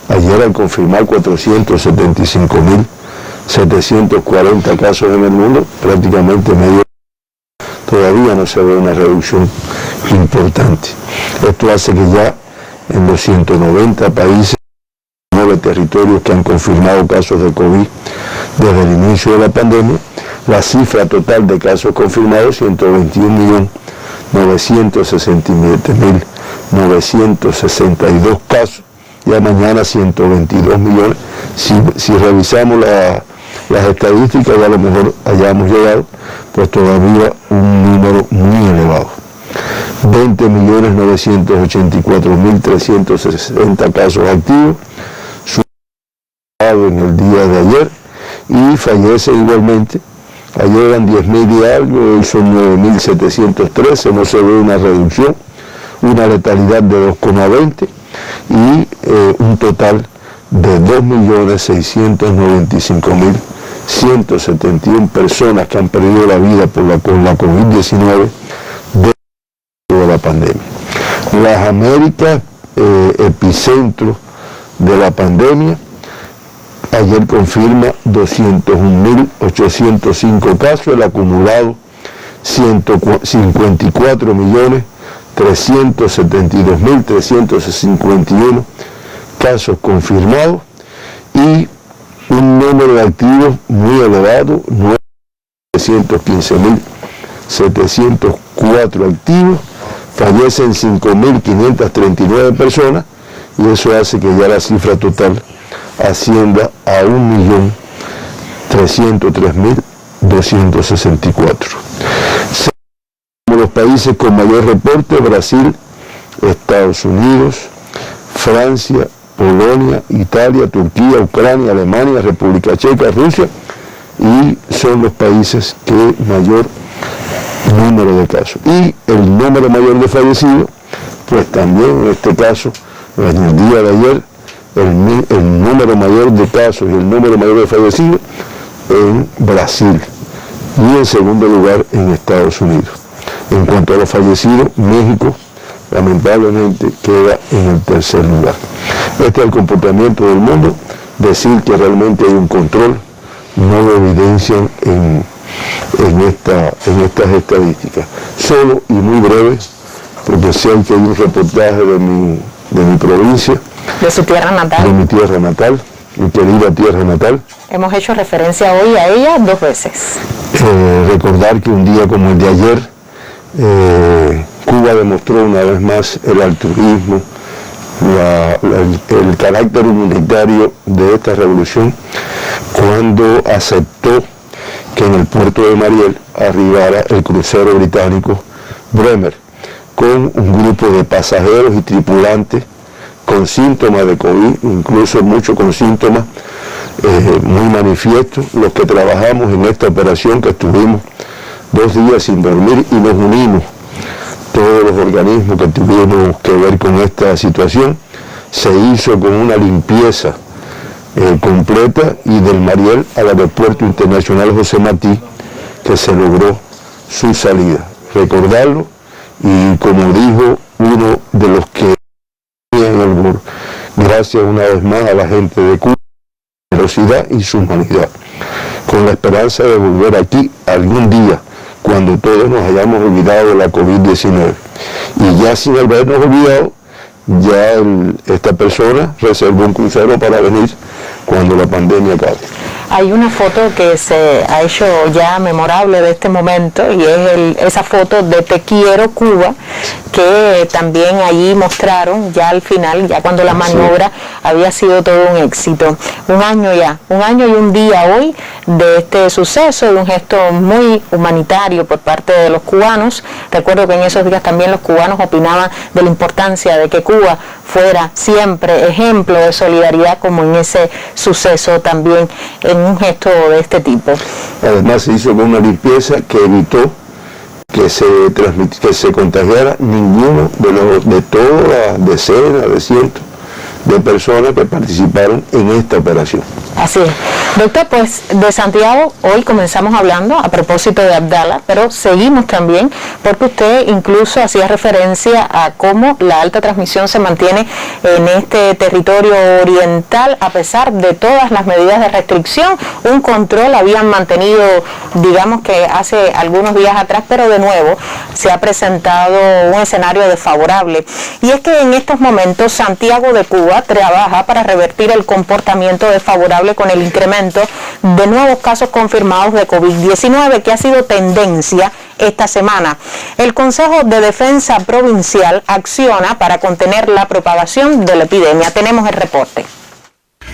ayer al confirmar 475.740 casos en el mundo, prácticamente medio, todavía no se ve una reducción importante. Esto hace que ya en los 190 países, 9 territorios que han confirmado casos de COVID desde el inicio de la pandemia, la cifra total de casos confirmados, 121.967.962 casos, ya mañana 122 millones. Si revisamos las estadísticas, ya a lo mejor hayamos llegado, pues todavía un número muy elevado. 20.984.360 casos activos, en el día de ayer, y fallece igualmente. Ayer eran 10.000 y algo, hoy son 9.713, no se ve una reducción, una letalidad de 2,20 y un total de 2.695.171 personas que han perdido la vida por la COVID-19 de la pandemia. Las Américas, epicentro de la pandemia, ayer confirma 201.805 casos, el acumulado 54.372.351 casos confirmados y un número de activos muy elevado, 915.704 activos, fallecen 5.539 personas y eso hace que ya la cifra total ascienda a 1.303.264. Como los países con mayor reporte: Brasil, Estados Unidos, Francia, Polonia, Italia, Turquía, Ucrania, Alemania, República Checa, Rusia, y son los países que mayor número de casos. Y el número mayor de fallecidos, pues también en este caso, en el día de ayer, el número mayor de casos y el número mayor de fallecidos en Brasil y en segundo lugar en Estados Unidos. En cuanto a los fallecidos, México lamentablemente queda en el tercer lugar. Este es el comportamiento del mundo. Decir que realmente hay un control no lo evidencian en estas estadísticas. Solo y muy breve, porque sé que hay un reportaje de mi provincia, de su tierra natal, de mi tierra natal, mi querida tierra natal. Hemos hecho referencia hoy a ella 2 veces. Recordar que un día como el de ayer, Cuba demostró una vez más el altruismo, el carácter humanitario de esta revolución, cuando aceptó que en el puerto de Mariel arribara el crucero británico Bremer, con un grupo de pasajeros y tripulantes con síntomas de COVID, incluso muchos con síntomas muy manifiestos. Los que trabajamos en esta operación, que estuvimos 2 días sin dormir y nos unimos, todos los organismos que tuvimos que ver con esta situación, se hizo con una limpieza completa, y del Mariel al Aeropuerto Internacional José Martí, que se logró su salida. Recordarlo, y como dijo uno de los que en el muro, gracias una vez más a la gente de Cuba, su generosidad y su humanidad, con la esperanza de volver aquí algún día, cuando todos nos hayamos olvidado de la COVID-19. Y ya sin habernos olvidado, ya esta persona reservó un crucero para venir cuando la pandemia acabe. Hay una foto que se ha hecho ya memorable de este momento, y es esa foto de Te Quiero Cuba, que también allí mostraron ya al final, ya cuando la maniobra había sido todo un éxito. Un año y un día hoy de este suceso, de un gesto muy humanitario por parte de los cubanos. Recuerdo que en esos días también los cubanos opinaban de la importancia de que Cuba fuera siempre ejemplo de solidaridad, como en ese suceso también, en un gesto de este tipo. Además se hizo con una limpieza que evitó que se contagiara ninguno de todas las decenas de cientos de personas que participaron en esta operación. Así es. Doctor, pues de Santiago hoy comenzamos hablando a propósito de Abdala, pero seguimos también porque usted incluso hacía referencia a cómo la alta transmisión se mantiene en este territorio oriental a pesar de todas las medidas de restricción. Un control habían mantenido, digamos que hace algunos días atrás, pero de nuevo se ha presentado un escenario desfavorable. Y es que en estos momentos Santiago de Cuba trabaja para revertir el comportamiento desfavorable con el incremento de nuevos casos confirmados de COVID-19, que ha sido tendencia esta semana. El Consejo de Defensa Provincial acciona para contener la propagación de la epidemia. Tenemos el reporte.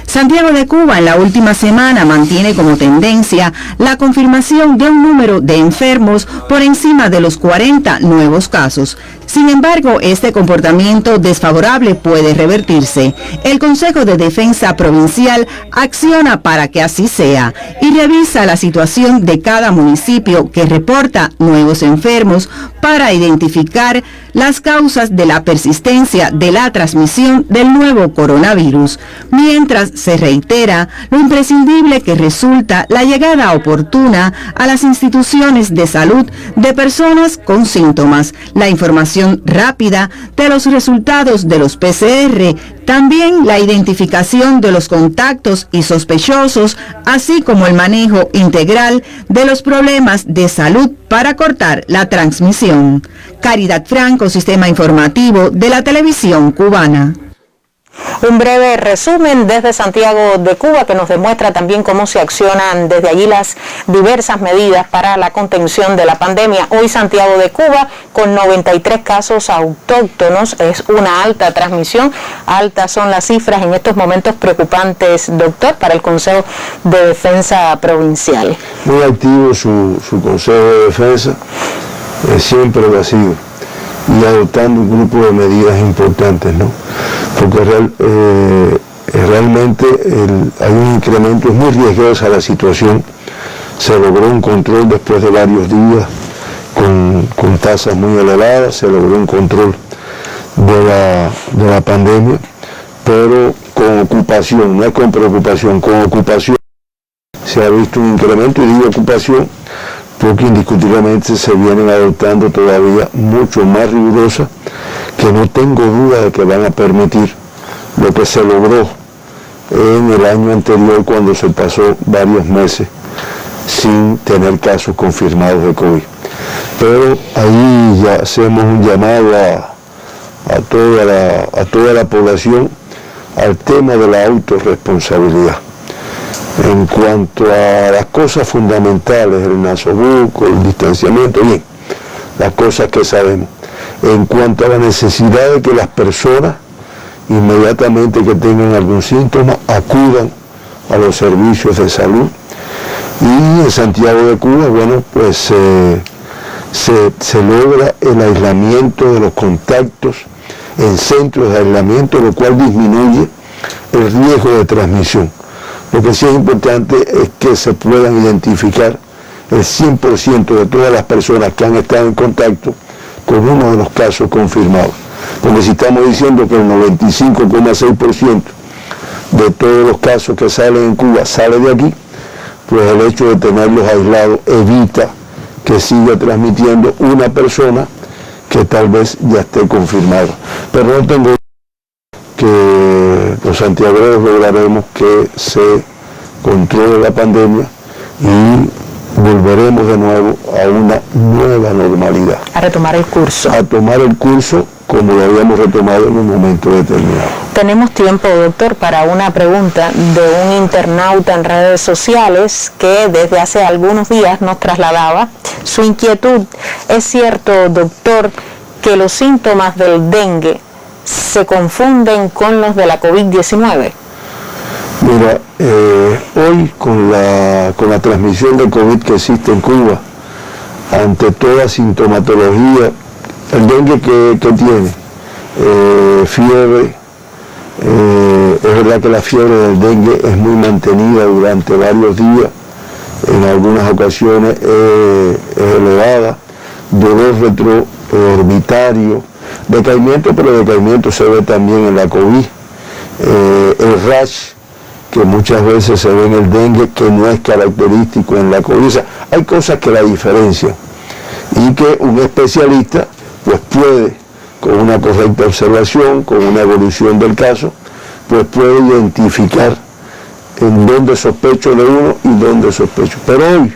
Santiago de Cuba en la última semana mantiene como tendencia la confirmación de un número de enfermos por encima de los 40 nuevos casos. Sin embargo, este comportamiento desfavorable puede revertirse. El Consejo de Defensa Provincial acciona para que así sea y revisa la situación de cada municipio que reporta nuevos enfermos para identificar las causas de la persistencia de la transmisión del nuevo coronavirus, mientras se reitera lo imprescindible que resulta la llegada oportuna a las instituciones de salud de personas con síntomas, la información rápida de los resultados de los PCR, también la identificación de los contactos y sospechosos, así como el manejo integral de los problemas de salud para cortar la transmisión. Caridad Franco, Sistema Informativo de la Televisión Cubana. Un breve resumen desde Santiago de Cuba que nos demuestra también cómo se accionan desde allí las diversas medidas para la contención de la pandemia. Hoy Santiago de Cuba con 93 casos autóctonos, es una alta transmisión, altas son las cifras en estos momentos preocupantes, doctor, para el Consejo de Defensa Provincial. Muy activo su Consejo de Defensa, siempre lo ha sido, y adoptando un grupo de medidas importantes, ¿no? Porque realmente hay un incremento, es muy riesgosa la situación. Se logró un control después de varios días con tasas muy elevadas, se logró un control de la pandemia, pero con ocupación, no es con preocupación, con ocupación se ha visto un incremento, y digo ocupación porque indiscutiblemente se vienen adoptando todavía mucho más rigurosas, que no tengo duda de que van a permitir lo que se logró en el año anterior, cuando se pasó varios meses sin tener casos confirmados de COVID. Pero ahí ya hacemos un llamado a toda la población al tema de la autorresponsabilidad. En cuanto a las cosas fundamentales, el nasobuco, el distanciamiento, bien, las cosas que sabemos. En cuanto a la necesidad de que las personas, inmediatamente que tengan algún síntoma, acudan a los servicios de salud. Y en Santiago de Cuba, bueno, pues se logra el aislamiento de los contactos en centros de aislamiento, lo cual disminuye el riesgo de transmisión. Lo que sí es importante es que se puedan identificar el 100% de todas las personas que han estado en contacto con uno de los casos confirmados. Porque si estamos diciendo que el 95,6% de todos los casos que salen en Cuba sale de aquí, pues el hecho de tenerlos aislados evita que siga transmitiendo una persona que tal vez ya esté confirmada. Pero no tengo que los santiagueros lograremos que se controle la pandemia y volveremos de nuevo a una nueva normalidad. A retomar el curso. A tomar el curso como lo habíamos retomado en un momento determinado. Tenemos tiempo, doctor, para una pregunta de un internauta en redes sociales que desde hace algunos días nos trasladaba su inquietud. ¿Es cierto, doctor, que los síntomas del dengue se confunden con los de la COVID-19? Mira, hoy con la transmisión de COVID que existe en Cuba, ante toda sintomatología, el dengue que tiene, fiebre, es verdad que la fiebre del dengue es muy mantenida durante varios días, en algunas ocasiones es elevada, dolor retroorbitario, decaimiento, pero decaimiento se ve también en la COVID, el rash, que muchas veces se ve en el dengue, que no es característico en la COVID. O sea, hay cosas que la diferencian y que un especialista pues puede, con una correcta observación, con una evolución del caso, pues puede identificar en dónde sospecho de uno y dónde sospecho. Pero hoy,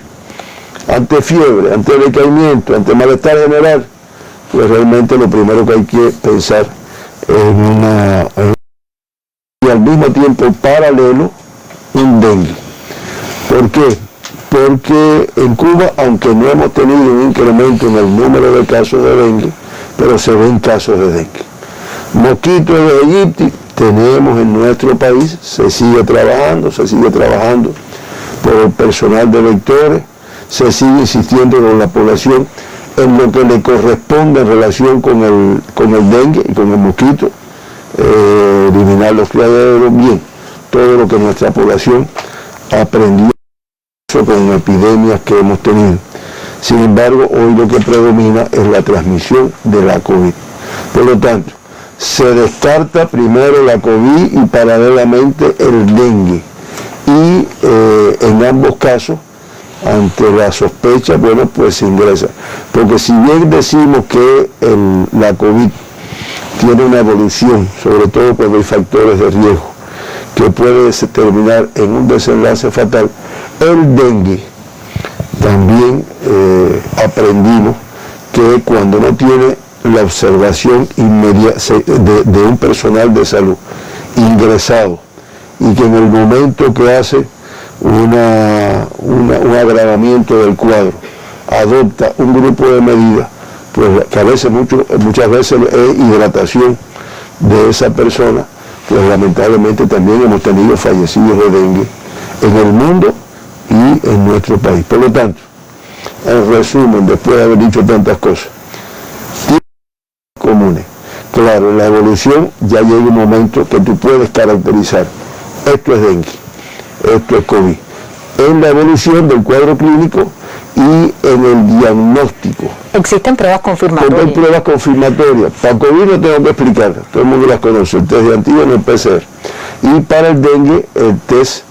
ante fiebre, ante decaimiento, ante malestar general, pues realmente lo primero que hay que pensar y al mismo tiempo paralelo, un dengue. ¿Por qué? Porque en Cuba, aunque no hemos tenido un incremento en el número de casos de dengue, pero se ven casos de dengue. Mosquito de Aegypti tenemos en nuestro país, se sigue trabajando por el personal de vectores, se sigue insistiendo con la población en lo que le corresponde en relación con el dengue y con el mosquito, eliminar los criaderos, bien, todo lo que nuestra población aprendió con epidemias que hemos tenido. Sin embargo, hoy lo que predomina es la transmisión de la COVID. Por lo tanto, se descarta primero la COVID y paralelamente el dengue. Y en ambos casos, ante la sospecha, bueno, pues se ingresa. Porque si bien decimos que la COVID tiene una evolución, sobre todo cuando hay factores de riesgo, que puede terminar en un desenlace fatal, el dengue también aprendimos que cuando no tiene la observación inmediata de un personal de salud ingresado y que en el momento que hace un agravamiento del cuadro adopta un grupo de medidas, pues que a veces, muchas veces es hidratación de esa persona, pues lamentablemente también hemos tenido fallecidos de dengue en el mundo y en nuestro país. Por lo tanto, en resumen, después de haber dicho tantas cosas, comunes. Claro, en la evolución ya llega un momento que tú puedes caracterizar, esto es dengue, esto es COVID. En la evolución del cuadro clínico y en el diagnóstico. ¿Existen pruebas confirmatorias? Hay pruebas confirmatorias. Para COVID no tengo que explicar, todo el mundo las conoce, el test de antígeno, el PCR. Y para el dengue, el test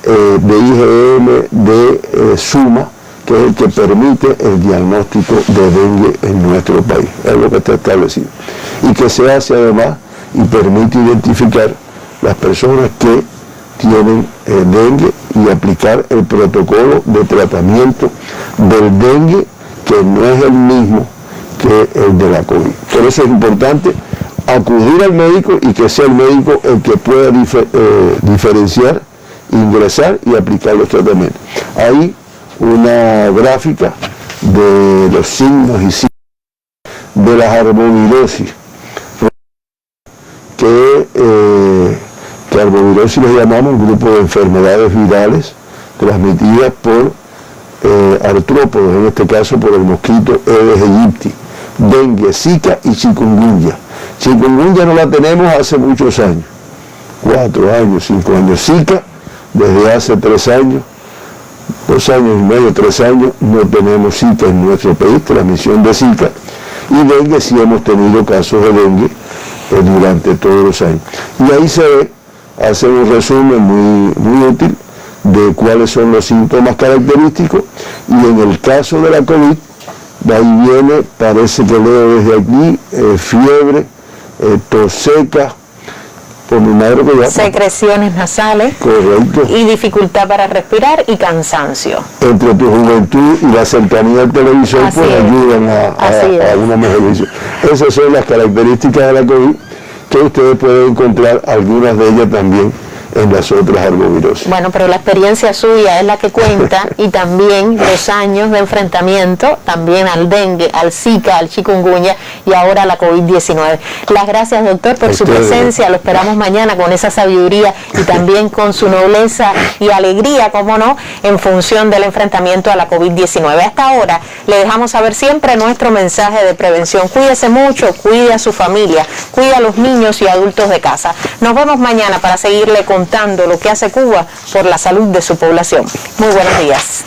de IgM de Suma, que es el que permite el diagnóstico de dengue en nuestro país. Es lo que está establecido. Y que se hace además y permite identificar las personas que tienen dengue y aplicar el protocolo de tratamiento del dengue, que no es el mismo que el de la COVID. Por eso es importante acudir al médico y que sea el médico el que pueda diferenciar, ingresar y aplicar los tratamientos. Hay una gráfica de los signos y síntomas de la arbovirosis, que arbovirosis les llamamos un grupo de enfermedades virales transmitidas por artrópodos, en este caso por el mosquito Aedes aegypti, dengue, zika y chikungunya. Chikungunya no la tenemos hace muchos años, 4 años, 5 años. Zika, desde hace 3 años, 2 años y medio, 3 años, no tenemos Zika en nuestro país, transmisión de Zika. Y dengue sí hemos tenido casos de dengue durante todos los años. Y ahí se ve, hace un resumen muy útil de cuáles son los síntomas característicos, y en el caso de la COVID, de ahí viene, parece que leo desde aquí, fiebre, tos seca, por mi madre que ya, secreciones nasales, correcto, y dificultad para respirar y cansancio. Entre tu juventud y la cercanía al televisor, Así pues es. ayudan a una mejor visión. Esas son las características de la COVID, que ustedes pueden encontrar algunas de ellas también en las otras arboviroses. Bueno, pero la experiencia suya es la que cuenta, y también los años de enfrentamiento, también al dengue, al Zika, al chikungunya y ahora a la COVID-19. Las gracias, doctor, por su presencia. Lo esperamos mañana con esa sabiduría y también con su nobleza y alegría, cómo no, en función del enfrentamiento a la COVID-19. Hasta ahora le dejamos saber siempre nuestro mensaje de prevención. Cuídese mucho, cuide a su familia, cuide a los niños y adultos de casa. Nos vemos mañana para seguirle contando lo que hace Cuba por la salud de su población. Muy buenos días.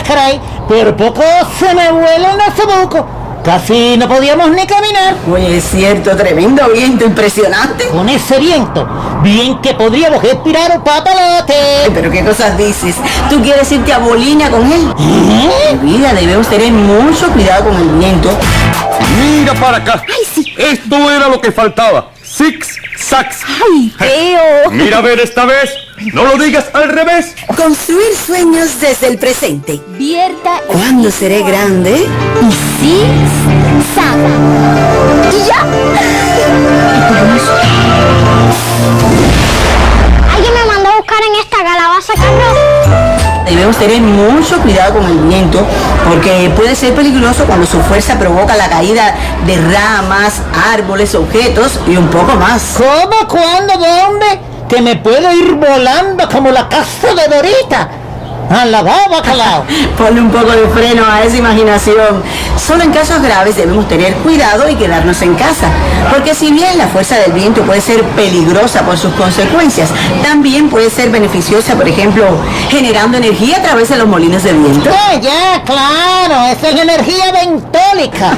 Caray, por poco se me vuela el nasobuco. Casi no podíamos ni caminar. Oye, es cierto, tremendo viento, impresionante. Con ese viento, bien que podríamos respirar un papalote. Pero qué cosas dices. ¿Tú quieres irte a Bolina con él? Mi vida, debemos tener mucho cuidado con el viento. Mira para acá. Ay, sí. Esto era lo que faltaba. Six Sacks. Ay, feo. Mira a ver esta vez. No lo digas al revés. Construir sueños desde el presente. Vierta. ¿Cuándo seré grande? Y sí, saca. ¿Y ya? ¿Alguien me mandó a buscar en esta calabaza, Carlos? Debemos tener mucho cuidado con el viento, porque puede ser peligroso cuando su fuerza provoca la caída de ramas, árboles, objetos y un poco más. ¿Cómo? ¿Cuándo? ¿Dónde? Que me puedo ir volando como la casa de Dorita. A la baba, calao. Ponle un poco de freno a esa imaginación. Solo en casos graves debemos tener cuidado y quedarnos en casa, porque si bien la fuerza del viento puede ser peligrosa por sus consecuencias, también puede ser beneficiosa, por ejemplo, generando energía a través de los molinos de viento. Ya, claro, esa es la energía ventólica.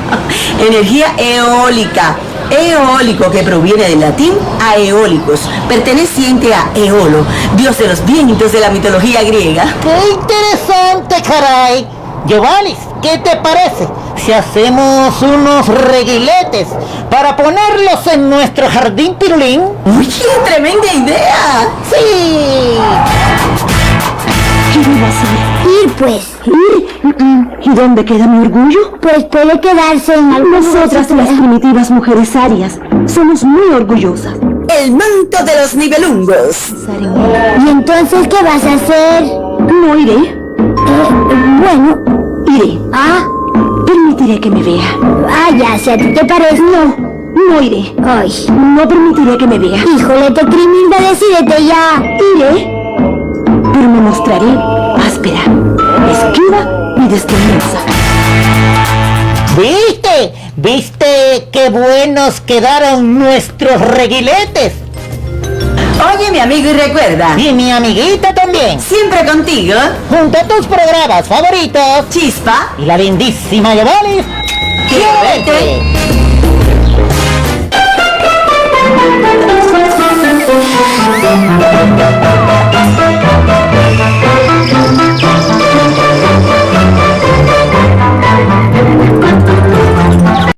Energía eólica. Eólico, que proviene del latín aeólicos, perteneciente a Eolo, dios de los vientos de la mitología griega. ¡Qué interesante, caray! Giovanni, ¿qué te parece si hacemos unos reguiletes para ponerlos en nuestro jardín pirulín? ¡Uy, qué tremenda idea! ¡Sí! ¿Qué vas a ir, pues? ¿Y dónde queda mi orgullo? Pues puede quedarse en alguna. Nosotras, las primitivas mujeres arias, somos muy orgullosas. El manto de los nivelungos. ¿Y entonces qué vas a hacer? No iré. Bueno. Iré. Ah. Permitiré que me vea. Ah, ya, si a ti te parece. No iré. Ay. No permitiré que me vea. Híjole, te Trinilda, decídete ya. Iré. Pero me mostraré áspera, esquiva y desdeñosa. ¿Viste? ¿Viste qué buenos quedaron nuestros reguiletes? Oye, mi amigo, y recuerda, Y mi amiguita también. siempre contigo, Junto a tus programas favoritos. Chispa, Y la lindísima Giovanni. ¡Quiérete! Thank you.